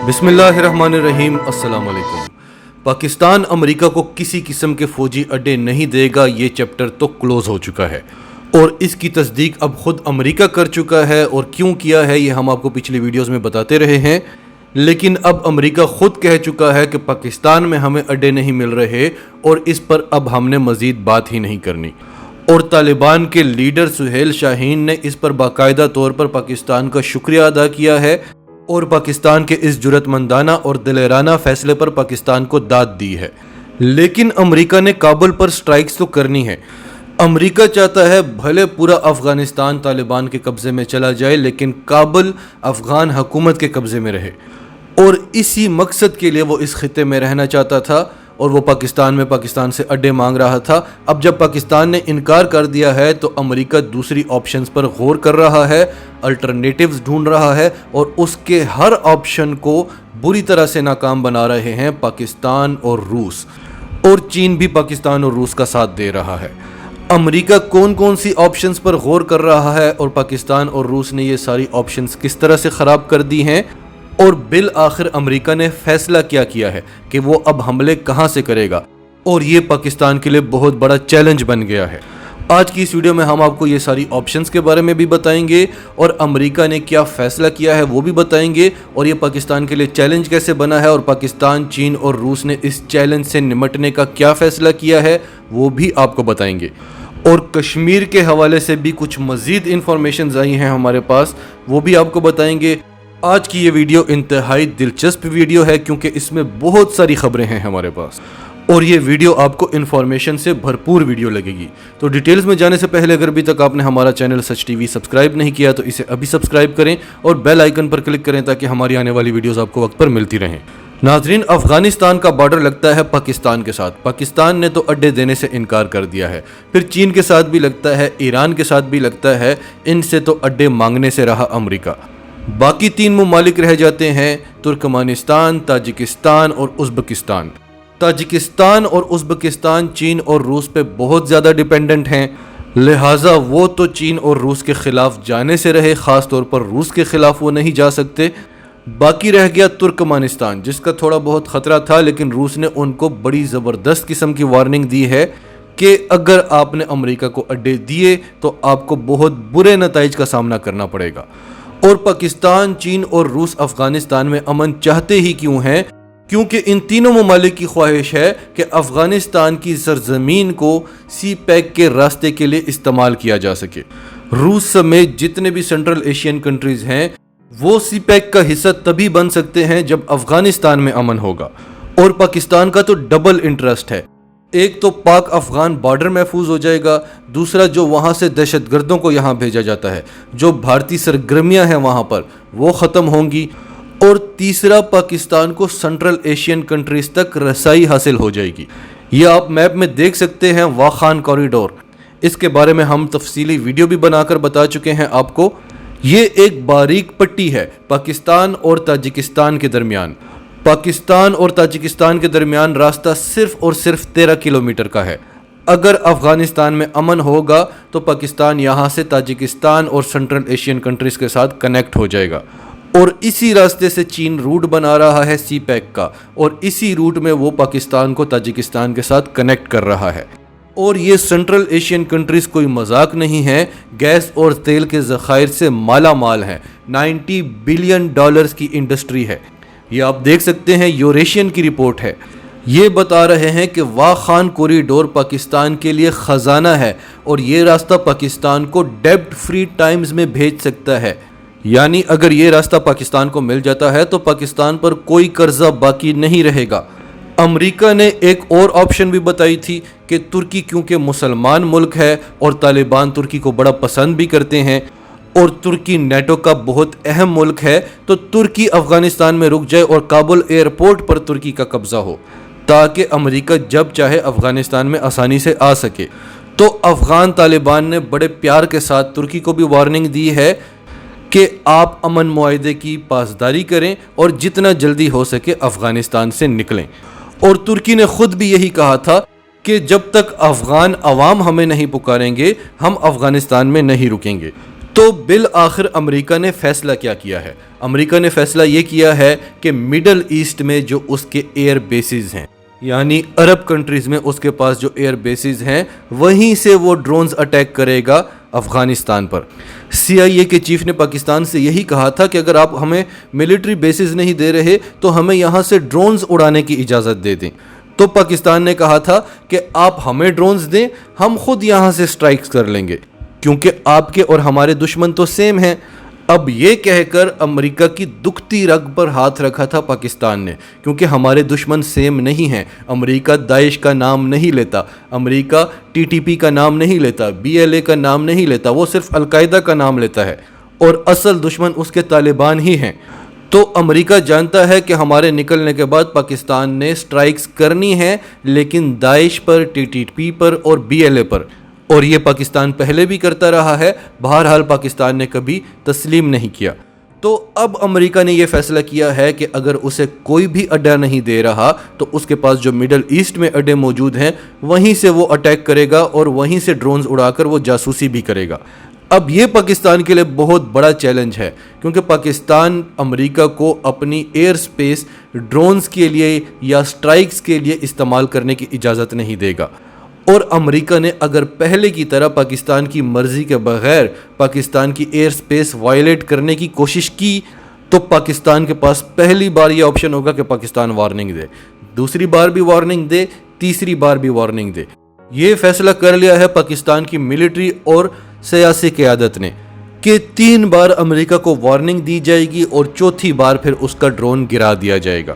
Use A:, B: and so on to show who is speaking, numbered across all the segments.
A: بسم اللہ الرحمن الرحیم۔ السلام علیکم۔ پاکستان امریکہ کو کسی قسم کے فوجی اڈے نہیں دے گا، یہ چیپٹر تو کلوز ہو چکا ہے اور اس کی تصدیق اب خود امریکہ کر چکا ہے، اور کیوں کیا ہے یہ ہم آپ کو پچھلی ویڈیوز میں بتاتے رہے ہیں۔ لیکن اب امریکہ خود کہہ چکا ہے کہ پاکستان میں ہمیں اڈے نہیں مل رہے اور اس پر اب ہم نے مزید بات ہی نہیں کرنی، اور طالبان کے لیڈر سہیل شاہین نے اس پر باقاعدہ طور پر پاکستان کا شکریہ ادا کیا ہے اور پاکستان کے اس جرأت مندانہ اور دلیرانہ فیصلے پر پاکستان کو داد دی ہے۔ لیکن امریکہ نے کابل پر سٹرائکس تو کرنی ہے۔ امریکہ چاہتا ہے بھلے پورا افغانستان طالبان کے قبضے میں چلا جائے، لیکن کابل افغان حکومت کے قبضے میں رہے، اور اسی مقصد کے لیے وہ اس خطے میں رہنا چاہتا تھا، اور وہ پاکستان سے اڈے مانگ رہا تھا۔ اب جب پاکستان نے انکار کر دیا ہے تو امریکہ دوسری آپشنز پر غور کر رہا ہے، الٹرنیٹیوز ڈھونڈ رہا ہے، اور اس کے ہر آپشن کو بری طرح سے ناکام بنا رہے ہیں پاکستان اور روس، اور چین بھی پاکستان اور روس کا ساتھ دے رہا ہے۔ امریکہ کون سی آپشنز پر غور کر رہا ہے اور پاکستان اور روس نے یہ ساری آپشنز کس طرح سے خراب کر دی ہیں، اور بالآخر امریکہ نے فیصلہ کیا ہے کہ وہ اب حملے کہاں سے کرے گا، اور یہ پاکستان کے لیے بہت بڑا چیلنج بن گیا ہے۔ آج کی اس ویڈیو میں ہم آپ کو یہ ساری آپشنز کے بارے میں بھی بتائیں گے، اور امریکہ نے کیا فیصلہ کیا ہے وہ بھی بتائیں گے، اور یہ پاکستان کے لیے چیلنج کیسے بنا ہے، اور پاکستان، چین اور روس نے اس چیلنج سے نمٹنے کا کیا فیصلہ کیا ہے وہ بھی آپ کو بتائیں گے۔ اور کشمیر کے حوالے سے بھی کچھ مزید انفارمیشنز آئی ہیں ہمارے پاس، وہ بھی آپ کو بتائیں گے۔ آج کی یہ ویڈیو انتہائی دلچسپ ویڈیو ہے کیونکہ اس میں بہت ساری خبریں ہیں ہمارے پاس، اور یہ ویڈیو آپ کو انفارمیشن سے بھرپور ویڈیو لگے گی۔ تو ڈیٹیلز میں جانے سے پہلے اگر ابھی تک آپ نے ہمارا چینل سچ ٹی وی سبسکرائب نہیں کیا تو اسے ابھی سبسکرائب کریں اور بیل آئیکن پر کلک کریں تاکہ ہماری آنے والی ویڈیوز آپ کو وقت پر ملتی رہیں۔ ناظرین، افغانستان کا بارڈر لگتا ہے پاکستان کے ساتھ۔ پاکستان نے تو اڈے دینے سے انکار کر دیا ہے، پھر چین کے ساتھ بھی لگتا ہے، ایران کے ساتھ بھی لگتا ہے، ان سے تو اڈے مانگنے سے رہا امریکہ۔ باقی 3 ممالک رہ جاتے ہیں، ترکمانستان، تاجکستان اور ازبکستان۔ تاجکستان اور ازبکستان چین اور روس پہ بہت زیادہ ڈیپینڈنٹ ہیں، لہٰذا وہ تو چین اور روس کے خلاف جانے سے رہے، خاص طور پر روس کے خلاف وہ نہیں جا سکتے۔ باقی رہ گیا ترکمانستان، جس کا تھوڑا بہت خطرہ تھا، لیکن روس نے ان کو بڑی زبردست قسم کی وارننگ دی ہے کہ اگر آپ نے امریکہ کو اڈے دیے تو آپ کو بہت برے نتائج کا سامنا کرنا پڑے گا۔ اور پاکستان، چین اور روس افغانستان میں امن چاہتے ہی کیوں ہیں؟ کیونکہ ان تینوں ممالک کی خواہش ہے کہ افغانستان کی سرزمین کو سی پیک کے راستے کے لیے استعمال کیا جا سکے۔ روس سمیت جتنے بھی سینٹرل ایشین کنٹریز ہیں وہ سی پیک کا حصہ تبھی بن سکتے ہیں جب افغانستان میں امن ہوگا، اور پاکستان کا تو ڈبل انٹرسٹ ہے۔ ایک تو پاک افغان بارڈر محفوظ ہو جائے گا، دوسرا جو وہاں سے دہشت گردوں کو یہاں بھیجا جاتا ہے، جو بھارتی سرگرمیاں ہیں وہاں پر، وہ ختم ہوں گی، اور تیسرا پاکستان کو سینٹرل ایشین کنٹریز تک رسائی حاصل ہو جائے گی۔ یہ آپ میپ میں دیکھ سکتے ہیں، واخان کوریڈور، اس کے بارے میں ہم تفصیلی ویڈیو بھی بنا کر بتا چکے ہیں آپ کو۔ یہ ایک باریک پٹی ہے پاکستان اور تاجکستان کے درمیان۔ پاکستان اور تاجکستان کے درمیان راستہ صرف اور صرف 13 کلومیٹر کا ہے۔ اگر افغانستان میں امن ہوگا تو پاکستان یہاں سے تاجکستان اور سینٹرل ایشین کنٹریز کے ساتھ کنیکٹ ہو جائے گا، اور اسی راستے سے چین روٹ بنا رہا ہے سی پیک کا، اور اسی روٹ میں وہ پاکستان کو تاجکستان کے ساتھ کنیکٹ کر رہا ہے۔ اور یہ سینٹرل ایشین کنٹریز کوئی مذاق نہیں ہے، گیس اور تیل کے ذخائر سے مالا مال ہیں، $90 بلین کی انڈسٹری ہے۔ یہ آپ دیکھ سکتے ہیں، یوریشین کی رپورٹ ہے، یہ بتا رہے ہیں کہ واخان کوریڈور پاکستان کے لیے خزانہ ہے، اور یہ راستہ پاکستان کو ڈیبٹ فری ٹائمز میں بھیج سکتا ہے۔ یعنی اگر یہ راستہ پاکستان کو مل جاتا ہے تو پاکستان پر کوئی قرضہ باقی نہیں رہے گا۔ امریکہ نے ایک اور آپشن بھی بتائی تھی کہ ترکی کیونکہ مسلمان ملک ہے اور طالبان ترکی کو بڑا پسند بھی کرتے ہیں، اور ترکی نیٹو کا بہت اہم ملک ہے، تو ترکی افغانستان میں رک جائے اور کابل ایئرپورٹ پر ترکی کا قبضہ ہو، تاکہ امریکہ جب چاہے افغانستان میں آسانی سے آ سکے۔ تو افغان طالبان نے بڑے پیار کے ساتھ ترکی کو بھی وارننگ دی ہے کہ آپ امن معاہدے کی پاسداری کریں اور جتنا جلدی ہو سکے افغانستان سے نکلیں۔ اور ترکی نے خود بھی یہی کہا تھا کہ جب تک افغان عوام ہمیں نہیں پکاریں گے ہم افغانستان میں نہیں رکیں گے۔ تو بالآخر امریکہ نے فیصلہ کیا ہے؟ امریکہ نے فیصلہ یہ کیا ہے کہ مڈل ایسٹ میں جو اس کے ایئر بیسز ہیں، یعنی عرب کنٹریز میں اس کے پاس جو ایئر بیسز ہیں، وہیں سے وہ ڈرونز اٹیک کرے گا افغانستان پر۔ CIA کے چیف نے پاکستان سے یہی کہا تھا کہ اگر آپ ہمیں ملٹری بیسز نہیں دے رہے تو ہمیں یہاں سے ڈرونز اڑانے کی اجازت دے دیں۔ تو پاکستان نے کہا تھا کہ آپ ہمیں ڈرونز دیں، ہم خود یہاں سے سٹرائکس کر لیں گے، کیونکہ آپ کے اور ہمارے دشمن تو سیم ہیں۔ اب یہ کہہ کر امریکہ کی دکھتی رگ پر ہاتھ رکھا تھا پاکستان نے، کیونکہ ہمارے دشمن سیم نہیں ہیں۔ امریکہ داعش کا نام نہیں لیتا، امریکہ TTP کا نام نہیں لیتا، BLA کا نام نہیں لیتا، وہ صرف القاعدہ کا نام لیتا ہے، اور اصل دشمن اس کے طالبان ہی ہیں۔ تو امریکہ جانتا ہے کہ ہمارے نکلنے کے بعد پاکستان نے سٹرائکس کرنی ہے، لیکن داعش پر، TTP پر اور BLA پر، اور یہ پاکستان پہلے بھی کرتا رہا ہے، بہرحال پاکستان نے کبھی تسلیم نہیں کیا۔ تو اب امریکہ نے یہ فیصلہ کیا ہے کہ اگر اسے کوئی بھی اڈا نہیں دے رہا تو اس کے پاس جو مڈل ایسٹ میں اڈے موجود ہیں وہیں سے وہ اٹیک کرے گا اور وہیں سے ڈرونز اڑا کر وہ جاسوسی بھی کرے گا۔ اب یہ پاکستان کے لیے بہت بڑا چیلنج ہے، کیونکہ پاکستان امریکہ کو اپنی ایئر سپیس ڈرونز کے لیے یا سٹرائکس کے لیے استعمال کرنے کی اجازت نہیں دے گا، اور امریکہ نے اگر پہلے کی طرح پاکستان کی مرضی کے بغیر پاکستان کی ایئر سپیس وائلیٹ کرنے کی کوشش کی تو پاکستان کے پاس پہلی بار یہ آپشن ہوگا کہ پاکستان وارننگ دے، دوسری بار بھی وارننگ دے، تیسری بار بھی وارننگ دے۔ یہ فیصلہ کر لیا ہے پاکستان کی ملٹری اور سیاسی قیادت نے کہ 3 بار امریکہ کو وارننگ دی جائے گی اور چوتھی بار پھر اس کا ڈرون گرا دیا جائے گا،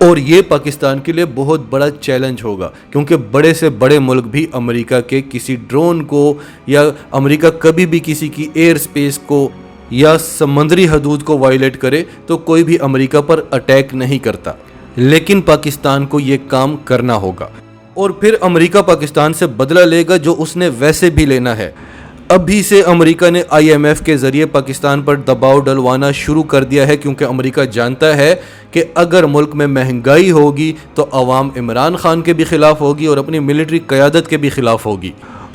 A: اور یہ پاکستان کے لیے بہت بڑا چیلنج ہوگا، کیونکہ بڑے سے بڑے ملک بھی امریکہ کے کسی ڈرون کو، یا امریکہ کبھی بھی کسی کی ایئر سپیس کو یا سمندری حدود کو وائلیٹ کرے تو کوئی بھی امریکہ پر اٹیک نہیں کرتا، لیکن پاکستان کو یہ کام کرنا ہوگا، اور پھر امریکہ پاکستان سے بدلہ لے گا جو اس نے ویسے بھی لینا ہے۔ ابھی سے امریکہ نے IMF کے ذریعے پاکستان پر دباؤ ڈلوانا شروع کر دیا ہے، کیونکہ امریکہ جانتا ہے کہ اگر ملک میں مہنگائی ہوگی تو عوام عمران خان کے بھی خلاف ہوگی اور اپنی ملٹری قیادت کے بھی خلاف ہوگی،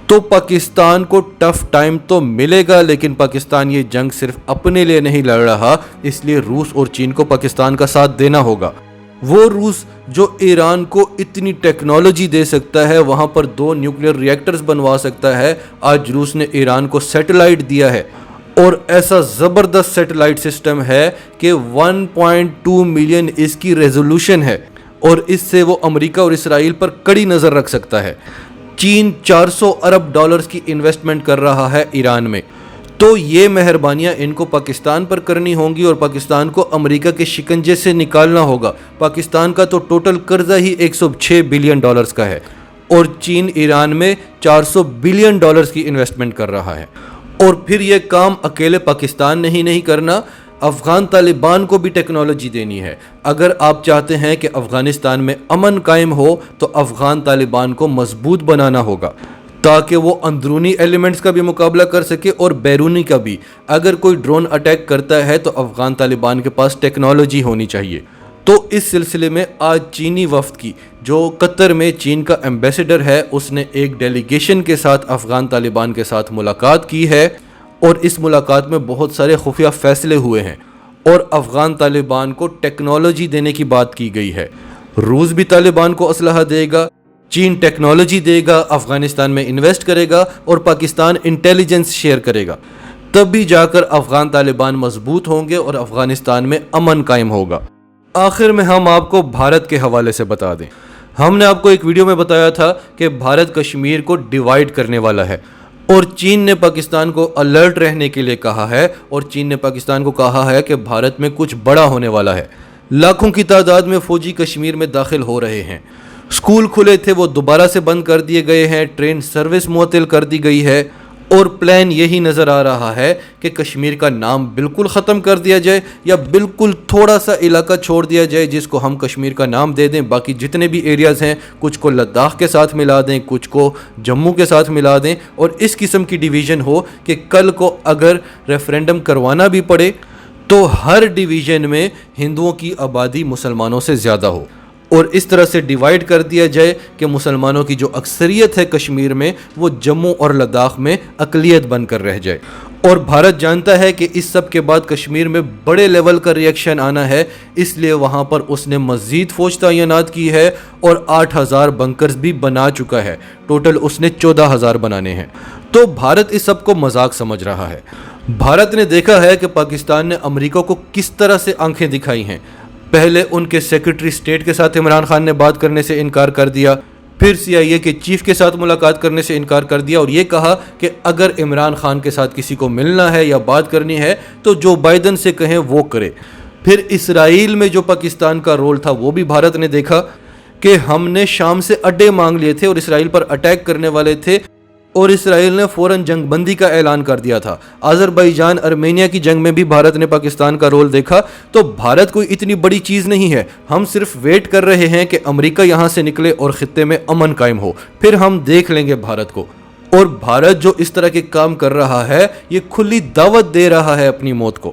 A: تو پاکستان کو ٹف ٹائم تو ملے گا، لیکن پاکستان یہ جنگ صرف اپنے لیے نہیں لڑ رہا، اس لیے روس اور چین کو پاکستان کا ساتھ دینا ہوگا۔ وہ روس جو ایران کو اتنی ٹیکنالوجی دے سکتا ہے، وہاں پر 2 نیوکلیر ری ایکٹرز بنوا سکتا ہے، آج روس نے ایران کو سیٹلائٹ دیا ہے، اور ایسا زبردست سیٹلائٹ سسٹم ہے کہ 1.2 ملین اس کی ریزولوشن ہے، اور اس سے وہ امریکہ اور اسرائیل پر کڑی نظر رکھ سکتا ہے۔ چین 400 ارب ڈالرز کی انویسٹمنٹ کر رہا ہے ایران میں، تو یہ مہربانیاں ان کو پاکستان پر کرنی ہوں گی اور پاکستان کو امریکہ کے شکنجے سے نکالنا ہوگا۔ پاکستان کا تو ٹوٹل قرضہ ہی 106 بلین ڈالرز کا ہے، اور چین ایران میں 400 بلین ڈالرز کی انویسٹمنٹ کر رہا ہے، اور پھر یہ کام اکیلے پاکستان نے ہی نہیں کرنا، افغان طالبان کو بھی ٹیکنالوجی دینی ہے۔ اگر آپ چاہتے ہیں کہ افغانستان میں امن قائم ہو تو افغان طالبان کو مضبوط بنانا ہوگا، تاکہ وہ اندرونی ایلیمنٹس کا بھی مقابلہ کر سکے اور بیرونی کا بھی۔ اگر کوئی ڈرون اٹیک کرتا ہے تو افغان طالبان کے پاس ٹیکنالوجی ہونی چاہیے۔ تو اس سلسلے میں آج چینی وفد کی، جو قطر میں چین کا ایمبیسڈر ہے، اس نے ایک ڈیلیگیشن کے ساتھ افغان طالبان کے ساتھ ملاقات کی ہے، اور اس ملاقات میں بہت سارے خفیہ فیصلے ہوئے ہیں، اور افغان طالبان کو ٹیکنالوجی دینے کی بات کی گئی ہے۔ روس بھی طالبان کو اسلحہ دے گا، چین ٹیکنالوجی دے گا، افغانستان میں انویسٹ کرے گا، اور پاکستان انٹیلیجنس شیئر کرے گا، تب بھی جا کر افغان طالبان مضبوط ہوں گے اور افغانستان میں امن قائم ہوگا۔ آخر میں ہم آپ کو بھارت کے حوالے سے بتا دیں، ہم نے آپ کو ایک ویڈیو میں بتایا تھا کہ بھارت کشمیر کو ڈیوائیڈ کرنے والا ہے، اور چین نے پاکستان کو الرٹ رہنے کے لیے کہا ہے، اور چین نے پاکستان کو کہا ہے کہ بھارت میں کچھ بڑا ہونے والا ہے۔ لاکھوں کی تعداد میں فوجی کشمیر میں داخل ہو رہے ہیں، اسکول کھلے تھے وہ دوبارہ سے بند کر دیے گئے ہیں، ٹرین سروس معطل کر دی گئی ہے، اور پلان یہی نظر آ رہا ہے کہ کشمیر کا نام بالکل ختم کر دیا جائے، یا بالکل تھوڑا سا علاقہ چھوڑ دیا جائے جس کو ہم کشمیر کا نام دے دیں، باقی جتنے بھی ایریاز ہیں کچھ کو لداخ کے ساتھ ملا دیں، کچھ کو جموں کے ساتھ ملا دیں، اور اس قسم کی ڈویژن ہو کہ کل کو اگر ریفرینڈم کروانا بھی پڑے تو ہر ڈویژن میں ہندوؤں کی آبادی مسلمانوں سے زیادہ ہو، اور اس طرح سے ڈیوائیڈ کر دیا جائے کہ مسلمانوں کی جو اکثریت ہے کشمیر میں وہ جموں اور لداخ میں اقلیت بن کر رہ جائے، اور بھارت جانتا ہے کہ اس سب کے بعد کشمیر میں بڑے لیول کا ریئیکشن آنا ہے، اس لیے وہاں پر اس نے مزید فوج تعینات کی ہے اور 8,000 بنکرز بھی بنا چکا ہے۔ ٹوٹل اس نے 14,000 بنانے ہیں۔ تو بھارت اس سب کو مذاق سمجھ رہا ہے۔ بھارت نے دیکھا ہے کہ پاکستان نے امریکہ کو کس طرح سے آنکھیں دکھائی ہیں۔ پہلے ان کے سیکرٹری اسٹیٹ کے ساتھ عمران خان نے بات کرنے سے انکار کر دیا، پھر CIA کے چیف کے ساتھ ملاقات کرنے سے انکار کر دیا اور یہ کہا کہ اگر عمران خان کے ساتھ کسی کو ملنا ہے یا بات کرنی ہے تو جو بائیڈن سے کہیں وہ کرے۔ پھر اسرائیل میں جو پاکستان کا رول تھا وہ بھی بھارت نے دیکھا کہ ہم نے شام سے اڈے مانگ لیے تھے اور اسرائیل پر اٹیک کرنے والے تھے اور اسرائیل نے فوراً جنگ بندی کا اعلان کر دیا تھا۔ آذربائیجان ارمینیا کی جنگ میں بھی بھارت نے پاکستان کا رول دیکھا۔ تو بھارت کوئی اتنی بڑی چیز نہیں ہے، ہم صرف ویٹ کر رہے ہیں کہ امریکہ یہاں سے نکلے اور خطے میں امن قائم ہو، پھر ہم دیکھ لیں گے بھارت کو۔ اور بھارت جو اس طرح کے کام کر رہا ہے یہ کھلی دعوت دے رہا ہے اپنی موت کو۔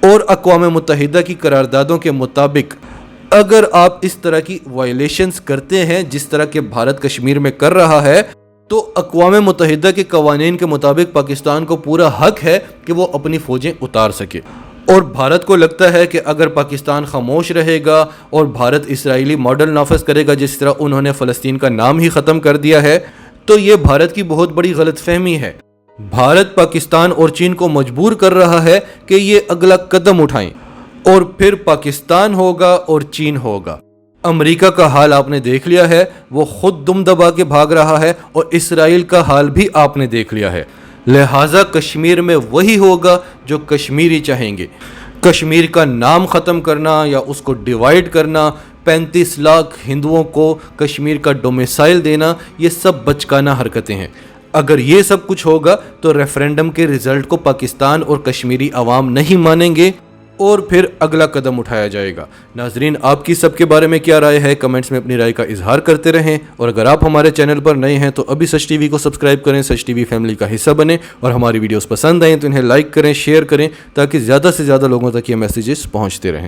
A: اور اقوام متحدہ کی قراردادوں کے مطابق اگر آپ اس طرح کی وائلیشنز کرتے ہیں جس طرح کہ بھارت کشمیر میں کر رہا ہے تو اقوام متحدہ کے قوانین کے مطابق پاکستان کو پورا حق ہے کہ وہ اپنی فوجیں اتار سکے۔ اور بھارت کو لگتا ہے کہ اگر پاکستان خاموش رہے گا اور بھارت اسرائیلی ماڈل نافذ کرے گا جس طرح انہوں نے فلسطین کا نام ہی ختم کر دیا ہے تو یہ بھارت کی بہت بڑی غلط فہمی ہے۔ بھارت پاکستان اور چین کو مجبور کر رہا ہے کہ یہ اگلا قدم اٹھائیں اور پھر پاکستان ہوگا اور چین ہوگا۔ امریکہ کا حال آپ نے دیکھ لیا ہے، وہ خود دم دبا کے بھاگ رہا ہے اور اسرائیل کا حال بھی آپ نے دیکھ لیا ہے۔ لہٰذا کشمیر میں وہی ہوگا جو کشمیری چاہیں گے۔ کشمیر کا نام ختم کرنا یا اس کو ڈیوائیڈ کرنا، 35 لاکھ ہندوؤں کو کشمیر کا ڈومیسائل دینا، یہ سب بچکانہ حرکتیں ہیں۔ اگر یہ سب کچھ ہوگا تو ریفرینڈم کے رزلٹ کو پاکستان اور کشمیری عوام نہیں مانیں گے اور پھر اگلا قدم اٹھایا جائے گا۔ ناظرین، آپ کی سب کے بارے میں کیا رائے ہے؟ کمنٹس میں اپنی رائے کا اظہار کرتے رہیں، اور اگر آپ ہمارے چینل پر نئے ہیں تو ابھی سچ ٹی وی کو سبسکرائب کریں، سچ ٹی وی فیملی کا حصہ بنیں، اور ہماری ویڈیوز پسند آئیں تو انہیں لائک کریں، شیئر کریں تاکہ زیادہ سے زیادہ لوگوں تک یہ میسیجز پہنچتے رہیں۔